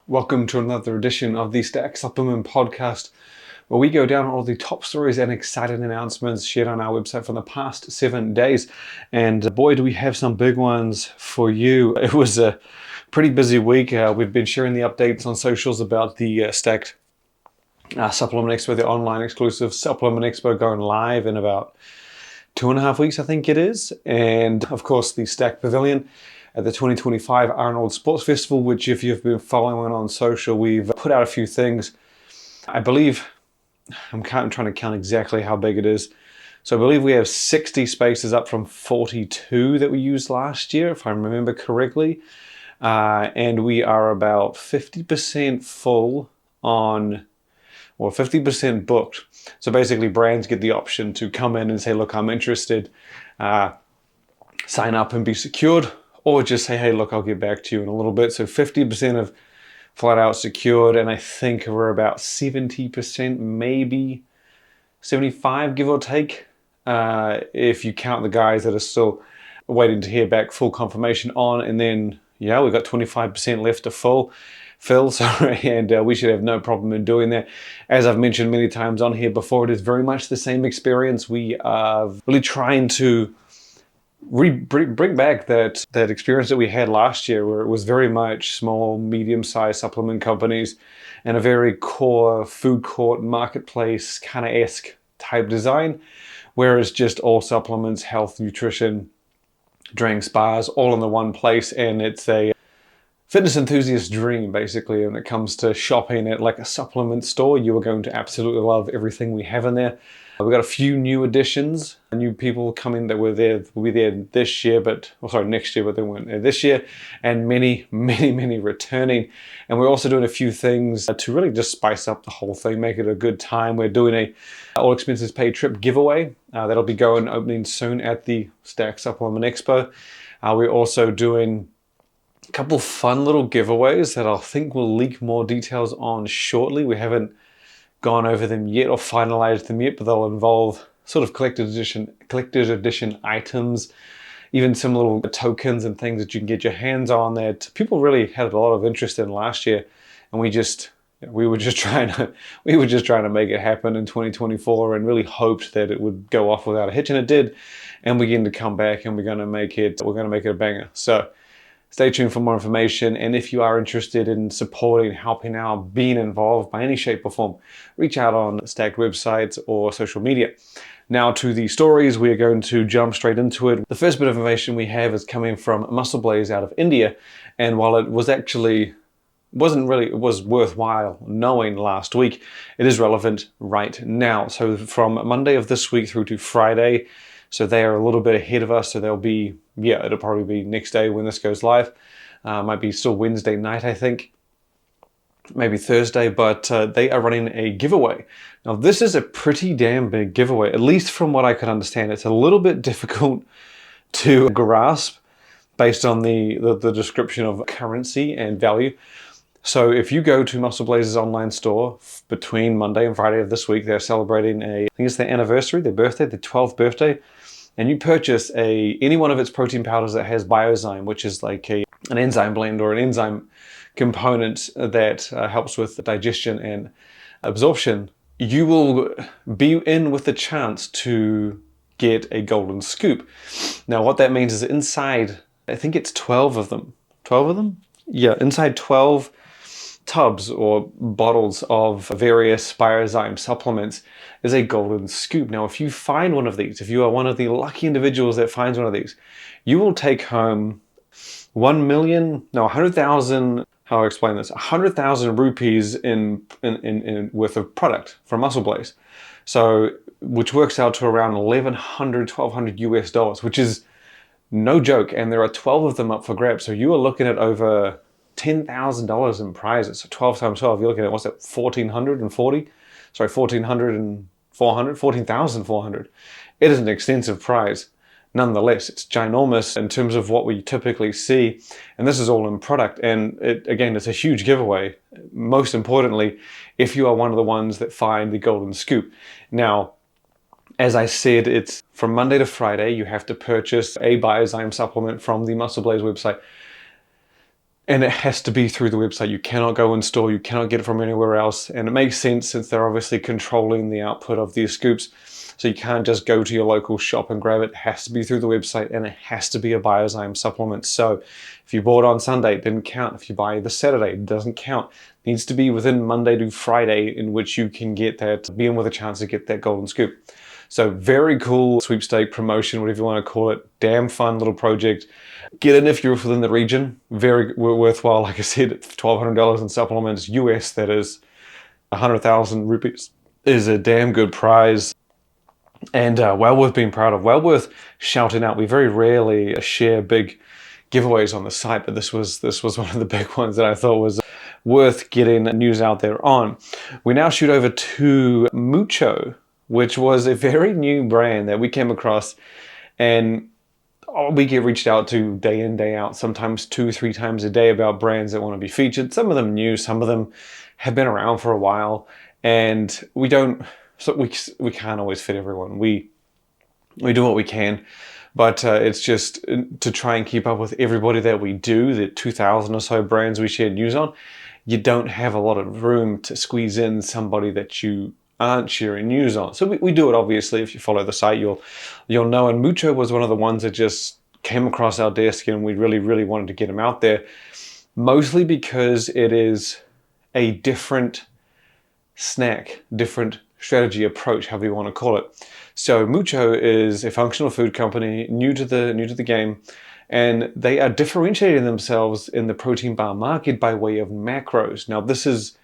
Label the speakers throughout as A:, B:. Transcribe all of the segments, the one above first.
A: Welcome to another edition of the Stack Supplement Podcast, where we go down all the top stories and exciting announcements shared on our website from the past 7 days. And boy, do we have some big ones for you. It was a pretty busy week. We've been sharing the updates on socials about the Stacked Supplement Expo, the online exclusive Supplement Expo, going live in about 2.5 weeks, I think it is. And of course, the Stack Pavilion at the 2025 Arnold Sports Festival, which if you've been following on social, we've put out a few things. I believe, I'm trying to count exactly how big it is. So I believe we have 60 spaces up from 42 that we used last year, if I remember correctly. And we are about 50% full on, or 50% booked. So basically brands get the option to come in and say, look, I'm interested, sign up and be secured, or just say, hey, look, I'll get back to you in a little bit. So 50% of flat out secured, and I think we're about 70%, maybe 75, give or take, if you count the guys that are still waiting to hear back full confirmation on. And then, yeah, we've got 25% left to fill, and we should have no problem in doing that. As I've mentioned many times on here before, it is very much the same experience. We are really trying to bring back that experience that we had last year, where it was very much small, medium-sized supplement companies and a very core food court marketplace kind of esque type design, whereas just all supplements, health, nutrition, drinks, bars, all in the one place. And it's a fitness enthusiast dream, basically, when it comes to shopping at like a supplement store. You are going to absolutely love everything we have in there. We've got a few new additions, new people coming that will be there this year, next year, but they weren't there this year, and many returning. And we're also doing a few things to really just spice up the whole thing, make it a good time. We're doing a all expenses paid trip giveaway that'll be opening soon at the Stack Supplement Expo. We're also doing a couple fun little giveaways that I think we'll leak more details on shortly. We haven't gone over them yet or finalized them yet, but they'll involve sort of collector's edition items, even some little tokens and things that you can get your hands on that people really had a lot of interest in last year. And we were just trying to make it happen in 2024 and really hoped that it would go off without a hitch, and it did. And we're going to come back and we're going to make it a banger. So stay tuned for more information, and if you are interested in supporting, helping out, being involved by any shape or form, reach out on Stack websites or social media. Now to the stories, we are going to jump straight into it. The first bit of information we have is coming from MuscleBlaze out of India, and while it was worthwhile knowing last week, it is relevant right now. So from Monday of this week through to Friday, so they are a little bit ahead of us, so it'll probably be next day when this goes live. Might be still Wednesday night, I think. Maybe Thursday, but they are running a giveaway. Now, this is a pretty damn big giveaway, at least from what I could understand. It's a little bit difficult to grasp based on the description of currency and value. So if you go to MuscleBlaze's online store between Monday and Friday of this week, they're celebrating I think it's their anniversary, their 12th birthday. And you purchase any one of its protein powders that has Biozyme, which is like an enzyme blend or an enzyme component that helps with digestion and absorption, you will be in with the chance to get a golden scoop. Now, what that means is that inside, I think it's 12 of them. 12 of them? Yeah, inside 12 tubs or bottles of various Biozyme supplements is a golden scoop. Now, if you find one of these, if you are one of the lucky individuals that finds one of these, you will take home 100,000, how I explain this, 100,000 rupees in worth of product from MuscleBlaze. So, which works out to around $1,100 US, which is no joke. And there are 12 of them up for grabs. So you are looking at over $10,000 in prizes. So 12 times 12, you're looking at, what's that, 14,400. It is an extensive prize. Nonetheless, it's ginormous in terms of what we typically see. And this is all in product. And it's a huge giveaway. Most importantly, if you are one of the ones that find the golden scoop. Now, as I said, it's from Monday to Friday. You have to purchase a Biozyme supplement from the MuscleBlaze website. And it has to be through the website. You cannot go in store, you cannot get it from anywhere else. And it makes sense since they're obviously controlling the output of these scoops. So you can't just go to your local shop and grab it. It has to be through the website, and it has to be a Biozyme supplement. So if you bought on Sunday, it didn't count. If you buy the Saturday, it doesn't count. It needs to be within Monday to Friday in which you can get that, be in with a chance to get that golden scoop. So very cool sweepstake promotion, whatever you want to call it. Damn fun little project. Get in if you're within the region. Very worthwhile. Like I said, $1,200 in supplements, US, that is 100,000 rupees, is a damn good prize. And well worth being proud of, well worth shouting out. We very rarely share big giveaways on the site, but this was one of the big ones that I thought was worth getting news out there on. We now shoot over to Mucho, which was a very new brand that we came across, and we get reached out to day in, day out, sometimes 2-3 times a day about brands that want to be featured. Some of them new, some of them have been around for a while, and we can't always fit everyone. We do what we can, but it's just to try and keep up with everybody that we do, the 2,000 or so brands we share news on. You don't have a lot of room to squeeze in somebody that you aren't sharing news on. So we do it, obviously. If you follow the site, you'll know. And Mucho was one of the ones that just came across our desk, and we really wanted to get them out there, mostly because it is a different snack, different strategy, approach, however you want to call it. So Mucho is a functional food company, new to the game, and they are differentiating themselves in the protein bar market by way of macros. Now this is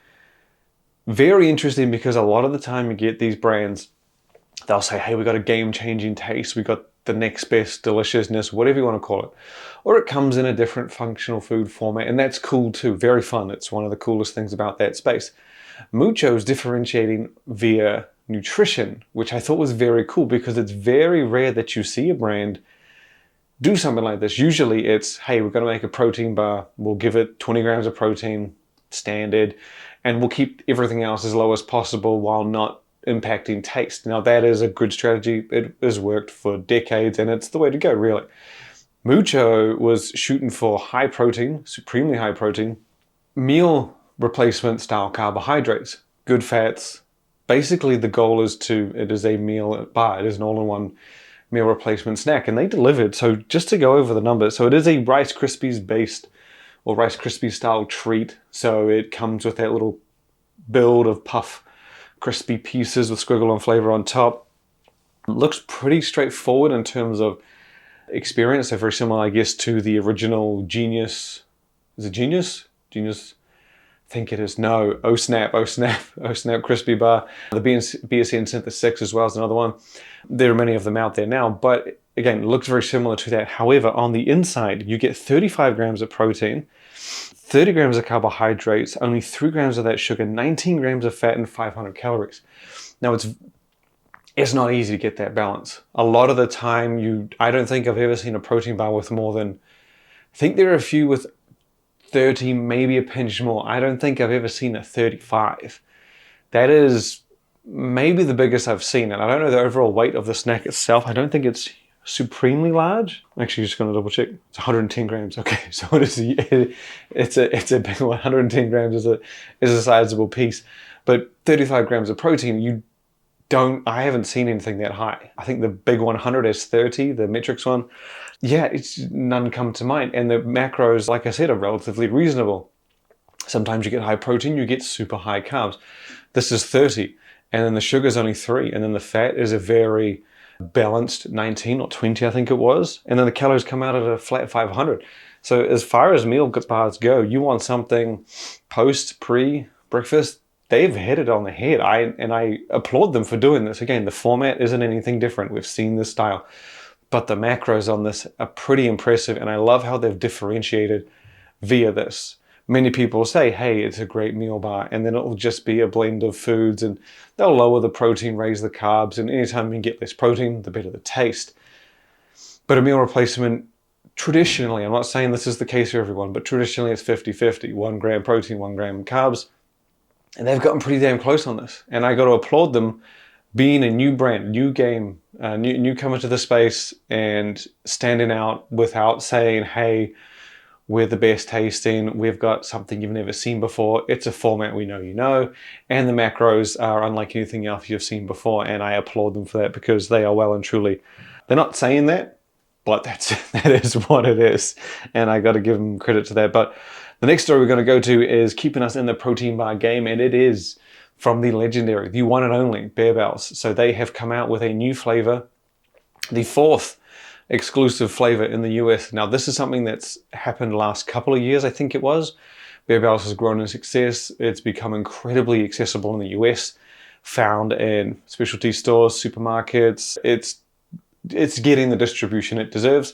A: very interesting because a lot of the time you get these brands, they'll say, hey, we got a game-changing taste, we got the next best deliciousness, whatever you want to call it. Or it comes in a different functional food format, and that's cool too, very fun. It's one of the coolest things about that space. Mucho is differentiating via nutrition, which I thought was very cool because it's very rare that you see a brand do something like this. Usually it's, hey, we're going to make a protein bar, we'll give it 20 grams of protein, standard, and we'll keep everything else as low as possible while not impacting taste. Now that is a good strategy. It has worked for decades, and it's the way to go, really. Mucho was shooting for high protein, supremely high protein, meal replacement style carbohydrates, good fats. Basically the goal is it is a meal bar, it is an all-in-one meal replacement snack, and they delivered. So just to go over the numbers, so it is a Rice Krispies based or Rice Krispies style treat. So it comes with that little build of puff crispy pieces with squiggle and flavor on top. It looks pretty straightforward in terms of experience. So very similar, I guess, to the original Genius. Is it Genius? I think it is. No, Oh Snap Crispy Bar. The BSN Synthesis 6 as well is another one. There are many of them out there now, but again, it looks very similar to that. However, on the inside, you get 35 grams of protein, 30 grams of carbohydrates, only 3 grams of that sugar, 19 grams of fat, and 500 calories. Now, it's not easy to get that balance. A lot of the time, I don't think I've ever seen a protein bar with more than, I think there are a few with 30, maybe a pinch more. I don't think I've ever seen a 35. That is maybe the biggest I've seen. And I don't know the overall weight of the snack itself. I don't think it's supremely large. I'm actually just going to double check. It's 110 grams. Okay, so it's a big one. 110 grams is a sizable piece. But 35 grams of protein, I haven't seen anything that high. I think the big 100 is 30, the metrics one. Yeah, none come to mind. And the macros, like I said, are relatively reasonable. Sometimes you get high protein, you get super high carbs. This is 30, and then the sugar's only 3, and then the fat is a very balanced 19 or 20, I think it was. And then the calories come out at a flat 500. So as far as meal bars go, you want something pre-breakfast, they've hit it on the head. I applaud them for doing this. Again, the format isn't anything different. We've seen this style. But the macros on this are pretty impressive, and I love how they've differentiated via this. Many people say, hey, it's a great meal bar, and then it'll just be a blend of foods, and they'll lower the protein, raise the carbs, and anytime you can get less protein, the better the taste. But a meal replacement, traditionally, I'm not saying this is the case for everyone, but traditionally it's 50-50, 1 gram protein, 1 gram carbs, and they've gotten pretty damn close on this, and I got to applaud them being a new brand, new game, newcomer to the space, and standing out without saying, hey, we're the best tasting, we've got something you've never seen before, it's a format we know you know, and the macros are unlike anything else you've seen before, and I applaud them for that because they are well and truly, they're not saying that, but that is what it is, and I got to give them credit to that. But the next story we're going to go to is keeping us in the protein bar game, and it is from the legendary, the one and only Barebells. So they have come out with a new flavor, the 4th exclusive flavor in the US. Now this is something that's happened the last couple of years, I think it was. Barebells has grown in success. It's become incredibly accessible in the US, found in specialty stores, supermarkets. It's getting the distribution it deserves.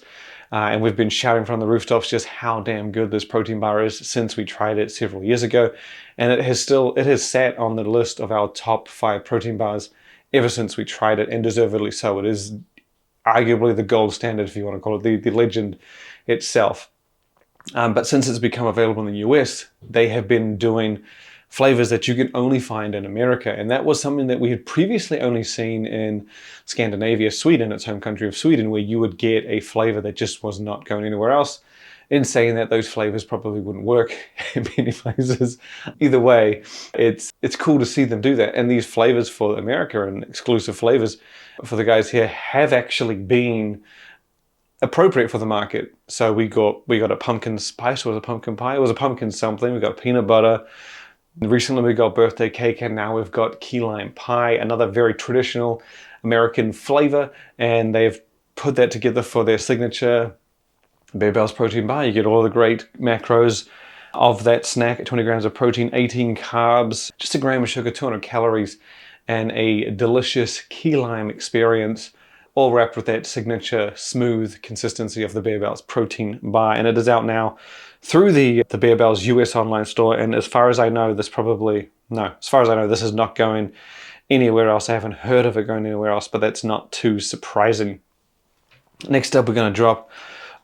A: And we've been shouting from the rooftops just how damn good this protein bar is since we tried it several years ago. And it has sat on the list of our top 5 protein bars ever since we tried it, and deservedly so. It is arguably the gold standard, if you want to call it, the legend itself. But since it's become available in the US, they have been doing flavors that you can only find in America. And that was something that we had previously only seen in Scandinavia, Sweden, its home country of Sweden, where you would get a flavor that just was not going anywhere else. In saying that, those flavors probably wouldn't work in many places. Either way, it's cool to see them do that. And these flavors for America and exclusive flavors for the guys here have actually been appropriate for the market. So we got a pumpkin spice, or was it pumpkin pie? It was a pumpkin something. We got peanut butter. Recently we got birthday cake, and now we've got key lime pie, another very traditional American flavor, and they've put that together for their signature Barebells protein bar. You get all the great macros of that snack: 20 grams of protein, 18 carbs, just a gram of sugar, 200 calories, and a delicious key lime experience, all wrapped with that signature smooth consistency of the Barebells protein bar. And it is out now through the Barebells US online store, and as far as I know, this is not going anywhere else. I haven't heard of it going anywhere else, but that's not too surprising. Next up, we're going to drop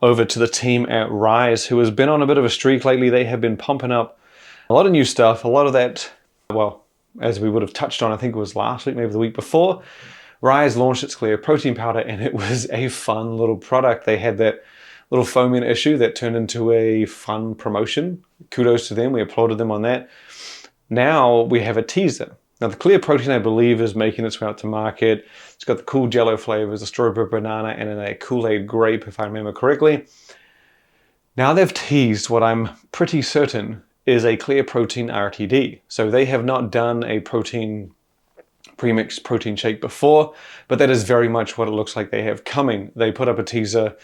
A: over to the team at RYSE, who has been on a bit of a streak lately. They have been pumping up a lot of new stuff, a lot of that, well, as we would have touched on, I think it was last week, maybe the week before, RYSE launched its clear protein powder, and it was a fun little product. They had that little foaming issue that turned into a fun promotion. Kudos to them, we applauded them on that. Now we have a teaser. Now the clear protein, I believe, is making its way out to market. It's got the cool jello flavors, the strawberry banana, and a Kool-Aid grape, if I remember correctly. Now they've teased what I'm pretty certain is a clear protein RTD. So they have not done a premixed protein shake before, but that is very much what it looks like they have coming. They put up a teaser,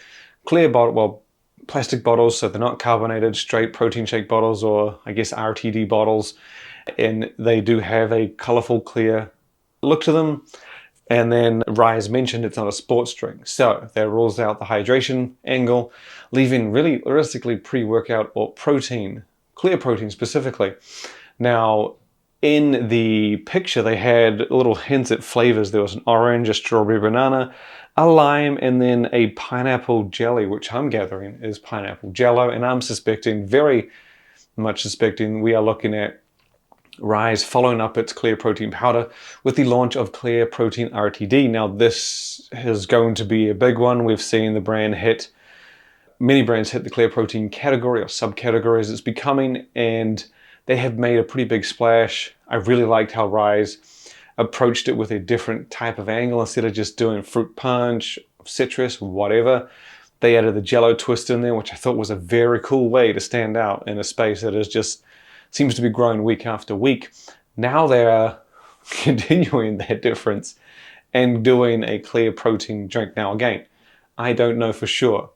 A: clear bottle, well, plastic bottles, so they're not carbonated, straight protein shake bottles, or I guess RTD bottles. And they do have a colorful, clear look to them. And then RYSE mentioned it's not a sports drink. So that rules out the hydration angle, leaving really realistically pre-workout or protein, clear protein specifically. Now, in the picture, they had little hints at flavors. There was an orange, a strawberry banana, a lime, and then a pineapple jelly, which I'm gathering is pineapple jello. And I'm very much suspecting we are looking at RYSE following up its clear protein powder with the launch of clear protein RTD. Now this is going to be a big one. We've seen the brand many brands hit the clear protein category or subcategories it's becoming, and they have made a pretty big splash. I really liked how RYSE approached it with a different type of angle. Instead of just doing fruit punch, citrus, whatever, they added the jello twist in there, which I thought was a very cool way to stand out in a space that is just seems to be growing week after week. Now they're continuing that difference and doing a clear protein drink. Now again, I don't know for sure,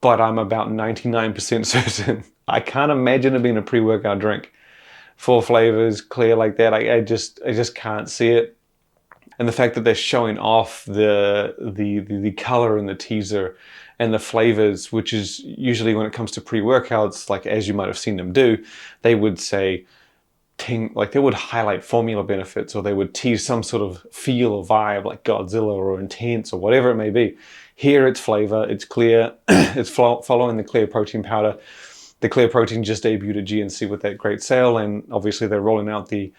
A: but I'm about 99% certain. I can't imagine it being a pre-workout drink. 4 flavors, clear like that. I just can't see it. And the fact that they're showing off the color in the teaser and the flavors, which is usually when it comes to pre-workouts, like as you might have seen them do, they would say, like they would highlight formula benefits, or they would tease some sort of feel or vibe like Godzilla or intense or whatever it may be. Here it's flavor, it's clear, it's following the clear protein powder. The clear protein just debuted at GNC with that great sale, and obviously they're rolling out the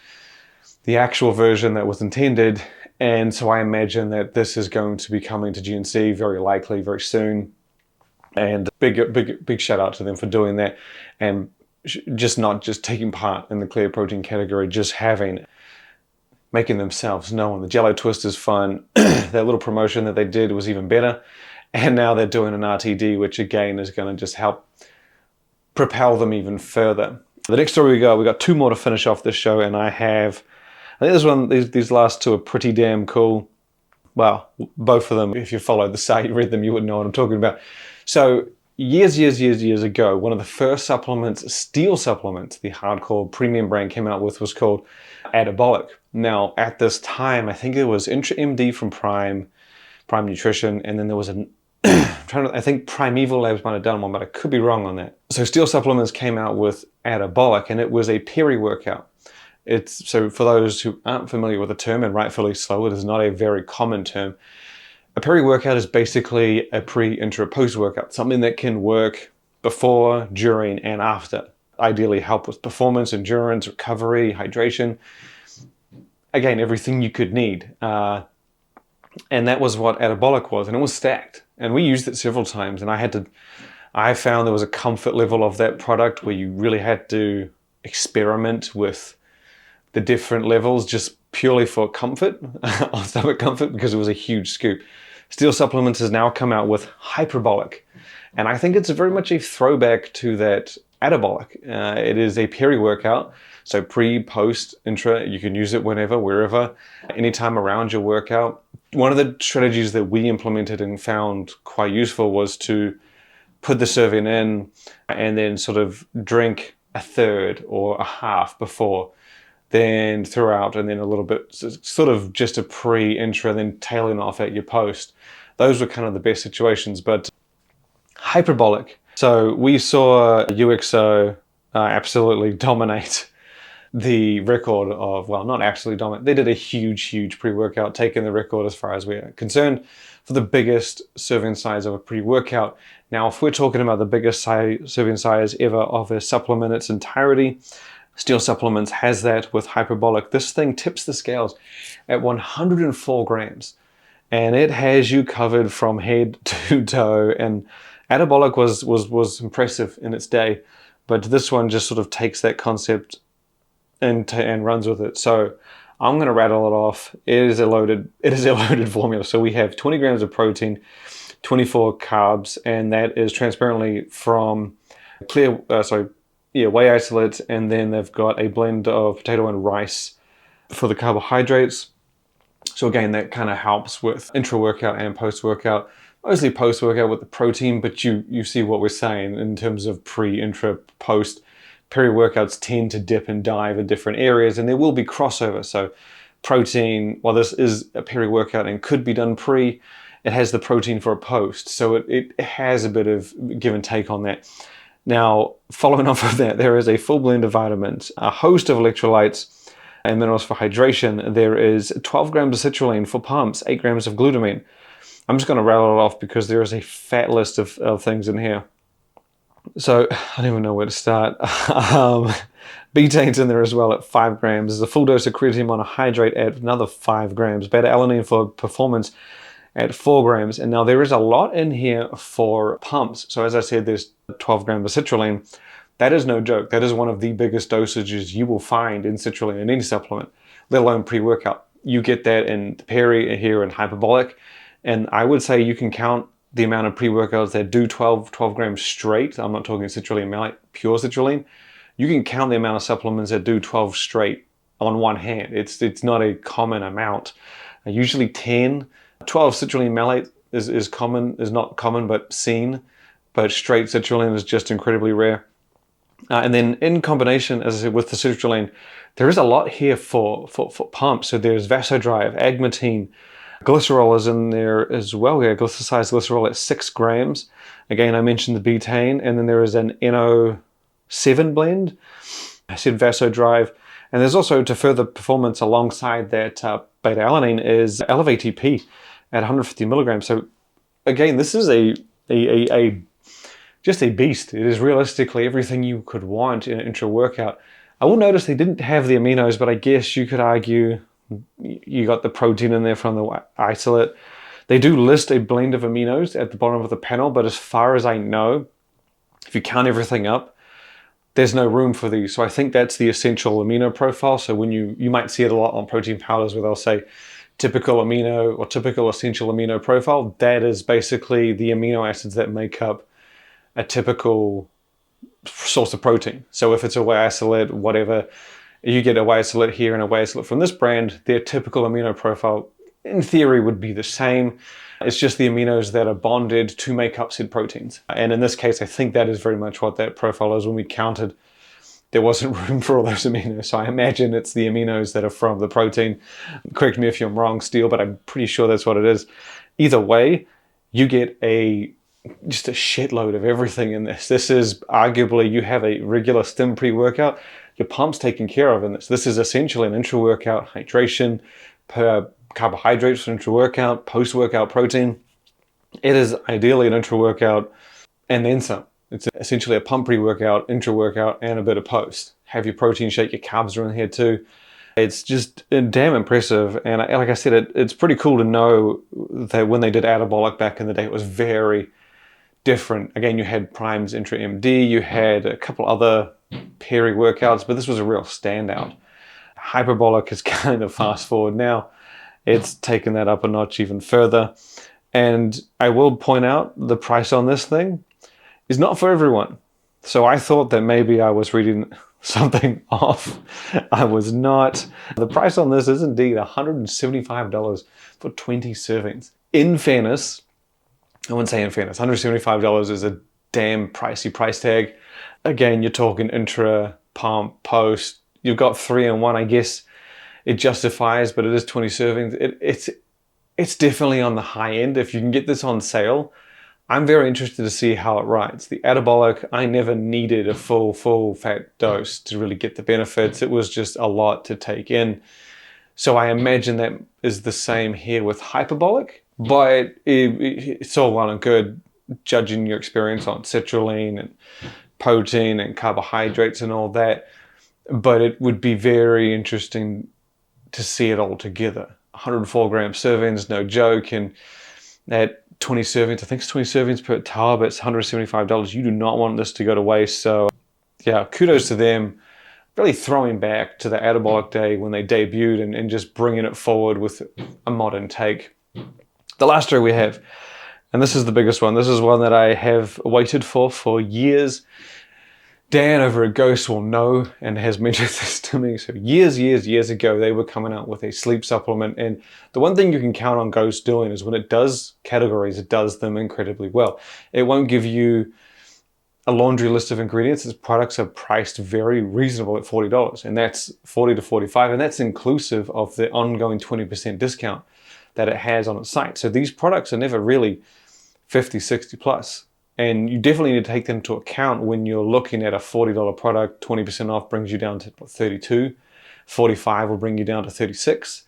A: actual version that was intended. And so I imagine that this is going to be coming to GNC very likely, very soon. And big shout out to them for doing that, and just not just taking part in the clear protein category, just making themselves known. The Jello twist is fun. That little promotion that they did was even better. And now they're doing an RTD, which again is going to just help propel them even further. The next story we got two more to finish off this show, and I think these last two are pretty damn cool. Well, both of them, if you followed the site, you read them, you wouldn't know what I'm talking about. So years ago, one of the first supplements, steel supplements, the hardcore premium brand came out with was called Hyperbolic. Now, at this time, I think it was Intra MD from Prime Nutrition, and then there was I think Primeval Labs might have done one, but I could be wrong on that. So Steel Supplements came out with Hyperbolic, and it was a peri-workout. So for those who aren't familiar with the term, and rightfully so, it is not a very common term. A peri-workout is basically a pre, intra, post-workout, something that can work before, during, and after. Ideally help with performance, endurance, recovery, hydration. Again, everything you could need. And that was what Hyperbolic was, and it was stacked. And we used it several times, and I found there was a comfort level of that product where you really had to experiment with the different levels just purely for comfort, stomach comfort, because it was a huge scoop. Steel Supplements has now come out with Hyperbolic, and I think it's very much a throwback to that Hyperbolic. It is a peri-workout, so pre, post, intra, you can use it whenever, wherever, anytime around your workout. One of the strategies that we implemented and found quite useful was to put the serving in and then sort of drink a third or a half before, then throughout, and then a little bit, sort of just a pre-intra, then tailing off at your post. Those were kind of the best situations, but Hyperbolic. So we saw UXO absolutely dominate the record of, well, not absolutely dominate, they did a huge pre-workout, taking the record as far as we're concerned for the biggest serving size of a pre-workout. Now, if we're talking about the biggest serving size ever of a supplement in its entirety, Steel Supplements has that with Hyperbolic. This thing tips the scales at 104 grams, and it has you covered from head to toe. And Hyperbolic was impressive in its day, but this one just sort of takes that concept and runs with it. So I'm going to rattle it off. It is a loaded formula. So we have 20 grams of protein, 24 carbs, and that is transparently from whey isolate, and then they've got a blend of potato and rice for the carbohydrates. So again, that kind of helps with intra-workout and post-workout, mostly post-workout with the protein, but you see what we're saying in terms of pre, intra, post. Peri-workouts tend to dip and dive in different areas, and there will be crossover. So protein, while this is a peri-workout and could be done pre, it has the protein for a post. So it has a bit of give and take on that. Now, following off of that, there is a full blend of vitamins, a host of electrolytes and minerals for hydration. There is 12 grams of citrulline for pumps, 8 grams of glutamine. I'm just going to rattle it off because there is a fat list of things in here. So I don't even know where to start. Betane's in there as well at 5 grams. There's a full dose of creatine monohydrate at another 5 grams. Beta-alanine for performance at 4 grams. And now there is a lot in here for pumps. So as I said, there's 12 grams of citrulline. That is no joke. That is one of the biggest dosages you will find in citrulline in any supplement, let alone pre-workout. You get that in Peri here in Hyperbolic. And I would say you can count the amount of pre-workouts that do 12 grams straight. I'm not talking citrulline malate, pure citrulline. You can count the amount of supplements that do 12 straight on one hand. It's not a common amount. Usually 10. 12 citrulline malate is not common, but seen. But straight citrulline is just incredibly rare. And then in combination, as I said, with the citrulline, there is a lot here for pumps. So there's vasodrive, agmatine, glycerol is in there as well. We have glycosized glycerol at 6 grams. Again, I mentioned the betaine, and then there is an NO7 blend. I said vasodrive. And there's also, to further performance alongside that beta-alanine, is Elevate TP at 150 milligrams. So again, this is just a beast. It is realistically everything you could want in an intra-workout. I will notice they didn't have the aminos, but I guess you could argue you got the protein in there from the isolate. They do list a blend of aminos at the bottom of the panel, but as far as I know, if you count everything up, there's no room for these. So I think that's the essential amino profile. So when you might see it a lot on protein powders where they'll say typical amino or typical essential amino profile, that is basically the amino acids that make up a typical source of protein. So if it's a whey isolate, whatever, you get a whey isolate here and a whey isolate from this brand, their typical amino profile in theory would be the same. It's just the aminos that are bonded to make up said proteins. And in this case, I think that is very much what that profile is. When we counted, there wasn't room for all those aminos. So I imagine it's the aminos that are from the protein. Correct me if I'm wrong, Steele, but I'm pretty sure that's what it is. Either way, you get just a shitload of everything in this. This is arguably, you have a regular stim pre-workout, your pump's taken care of in this. This is essentially an intra-workout hydration, per carbohydrates for intra-workout, post-workout protein. It is ideally an intra-workout and then some. It's essentially a pump pre-workout, intra-workout, and a bit of post. Have your protein shake, your carbs are in here too. It's just damn impressive. And like I said, it's pretty cool to know that when they did Hyperbolic back in the day, it was very different. Again, you had Prime's Intra MD, you had a couple other peri-workouts, but this was a real standout. Hyperbolic is kind of fast forward now. It's taken that up a notch even further. And I will point out the price on this thing is not for everyone. So I thought that maybe I was reading something off. I was not. The price on this is indeed $175 for 20 servings. In fairness, I wouldn't say in fairness, $175 is a damn pricey price tag. Again, you're talking intra, pump, post. You've got 3 in 1, I guess. It justifies, but it is 20 servings. It's definitely on the high end. If you can get this on sale, I'm very interested to see how it rides. The Hyperbolic, I never needed a full fat dose to really get the benefits. It was just a lot to take in. So I imagine that is the same here with Hyperbolic, but it's all well and good judging your experience on citrulline and protein and carbohydrates and all that. But it would be very interesting to see it all together. 104 gram servings, no joke, and at 20 servings, I think it's 20 servings per tub, it's $175. You do not want this to go to waste. So yeah, kudos to them. Really throwing back to the Hyperbolic day when they debuted and just bringing it forward with a modern take. The last story we have, and this is the biggest one. This is one that I have waited for years. Dan over at Ghost will know and has mentioned this to me. So years ago, they were coming out with a sleep supplement. And the one thing you can count on Ghost doing is when it does categories, it does them incredibly well. It won't give you a laundry list of ingredients. Its products are priced very reasonable at $40. And that's $40 to $45. And that's inclusive of the ongoing 20% discount that it has on its site. So these products are never really 50, 60 plus. And you definitely need to take them into account when you're looking at a $40 product. 20% off brings you down to $32. $45 will bring you down to $36.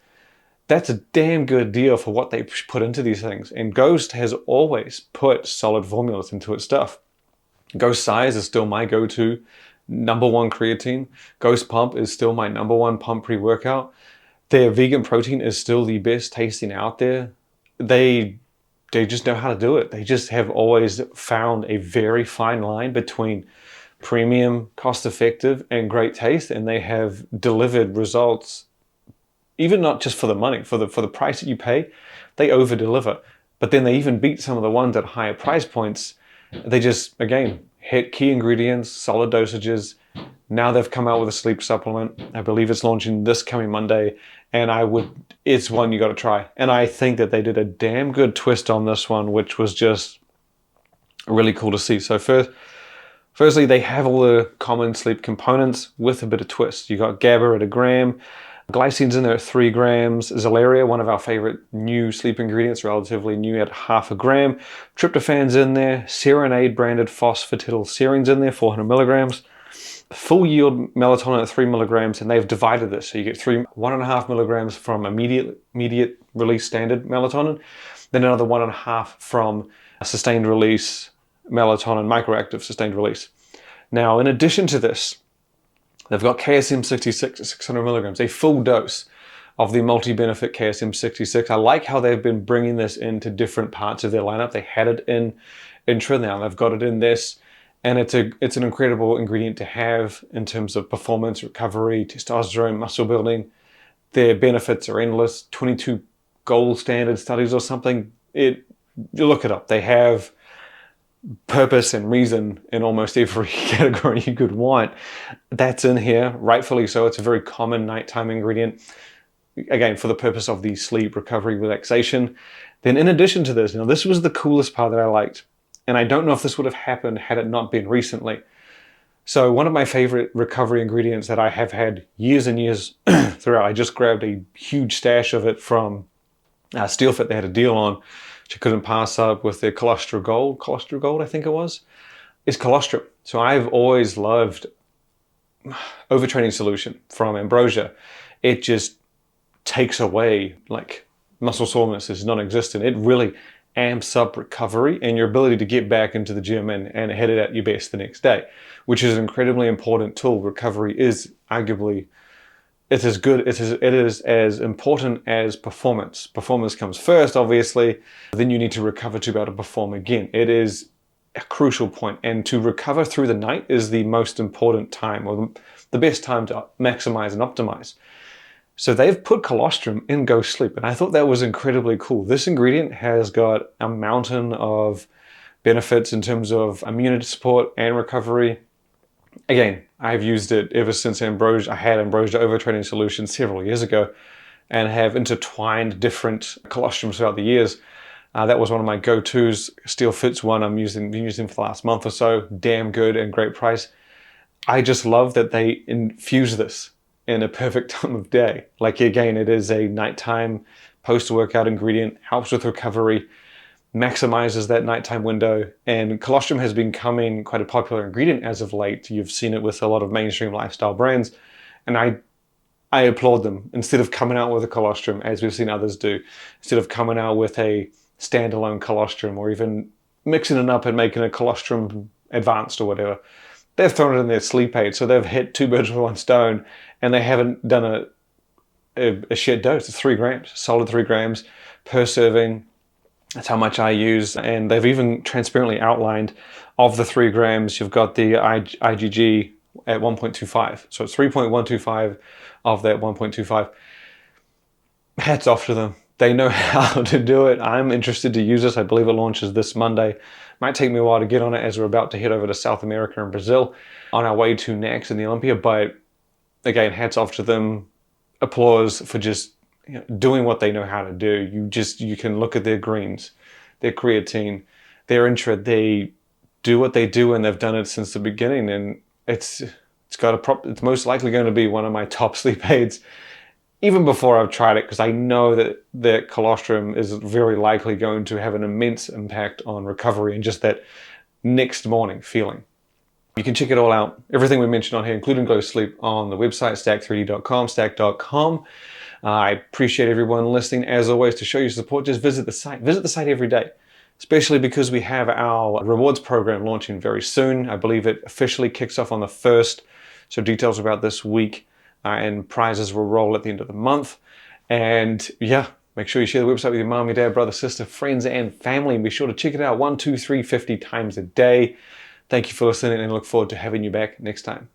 A: That's a damn good deal for what they put into these things. And Ghost has always put solid formulas into its stuff. Ghost Size is still my go-to #1 creatine. Ghost Pump is still my #1 pump pre-workout. Their vegan protein is still the best tasting out there. They just know how to do it. They just have always found a very fine line between premium, cost-effective, and great taste, and they have delivered results, even not just for the money, for the price that you pay, they over-deliver. But then they even beat some of the ones at higher price points. They just, again, hit key ingredients, solid dosages. Now they've come out with a sleep supplement. I believe it's launching this coming Monday, and it's one you got to try. And I think that they did a damn good twist on this one, which was just really cool to see. So firstly, they have all the common sleep components with a bit of twist. You got GABA at 1 gram, glycine's in there at 3 grams, Zalaria, one of our favorite new sleep ingredients, relatively new, at 0.5 gram, tryptophan's in there, Serenade branded phosphatidylserine's in there, 400 milligrams. Full yield melatonin at 3 milligrams, and they've divided this. So you get 1.5 milligrams from immediate release standard melatonin, then another 1.5 from sustained release melatonin, microactive sustained release. Now, in addition to this, they've got KSM 66 at 600 milligrams, a full dose of the multi-benefit KSM 66. I like how they've been bringing this into different parts of their lineup. They had it in Intra, now they've got it in this, and it's an incredible ingredient to have in terms of performance, recovery, testosterone, muscle building. Their benefits are endless. 22 gold standard studies or something. You look it up. They have purpose and reason in almost every category you could want. That's in here, rightfully so. It's a very common nighttime ingredient, again, for the purpose of the sleep, recovery, relaxation. Then in addition to this, now this was the coolest part that I liked, and I don't know if this would have happened had it not been recently. So one of my favorite recovery ingredients that I have had years and years throughout, I just grabbed a huge stash of it from SteelFit. They had a deal on, which I couldn't pass up, with their cholesterol gold, I think it was, is colostrum. So I've always loved overtraining solution from Ambrosia. It just takes away, like, muscle soreness is non-existent. It really amps up recovery and your ability to get back into the gym and hit it at your best the next day, which is an incredibly important tool. Recovery is arguably, it is as important as performance. Performance comes first, obviously, then you need to recover to be able to perform again. It is a crucial point, and to recover through the night is the most important time, or the best time to maximize and optimize. So they've put colostrum in Go Sleep, and I thought that was incredibly cool. This ingredient has got a mountain of benefits in terms of immunity support and recovery. Again, I've used it ever since Ambrosia. I had Ambrosia Overtraining Solution several years ago and have intertwined different colostrums throughout the years. That was one of my go-tos. SteelFit's one been using for the last month or so. Damn good and great price. I just love that they infuse this in a perfect time of day. Like, again, it is a nighttime post-workout ingredient, helps with recovery, maximizes that nighttime window, and colostrum has been becoming quite a popular ingredient as of late. You've seen it with a lot of mainstream lifestyle brands, and I applaud them. Instead of coming out with a colostrum, as we've seen others do, instead of coming out with a standalone colostrum or even mixing it up and making a colostrum advanced or whatever, they've thrown it in their sleep aid. So they've hit 2 birds with 1 stone, and they haven't done a shared dose. It's 3 grams, solid 3 grams per serving. That's how much I use. And they've even transparently outlined, of the 3 grams, you've got the IgG at 1.25. So it's 3.125 of that 1.25. Hats off to them. They know how to do it. I'm interested to use this. I believe it launches this Monday. Might take me a while to get on it, as we're about to head over to South America and Brazil on our way to NAX and the Olympia. But again, hats off to them. Applause for just doing what they know how to do. You can look at their greens, their creatine, their intra. They do what they do, and they've done it since the beginning. And it's most likely going to be one of my top sleep aids, even before I've tried it, because I know that colostrum is very likely going to have an immense impact on recovery and just that next morning feeling. You can check it all out, everything we mentioned on here, including Go Sleep, on the website, stack3d.com, stack.com. I appreciate everyone listening. As always, to show your support, just visit the site. Visit the site every day, especially because we have our rewards program launching very soon. I believe it officially kicks off on the 1st, so details about this week, and prizes will roll at the end of the month. And yeah, make sure you share the website with your mom, your dad, brother, sister, friends, and family. And be sure to check it out 1, 2, 3, 50 times a day. Thank you for listening, and I look forward to having you back next time.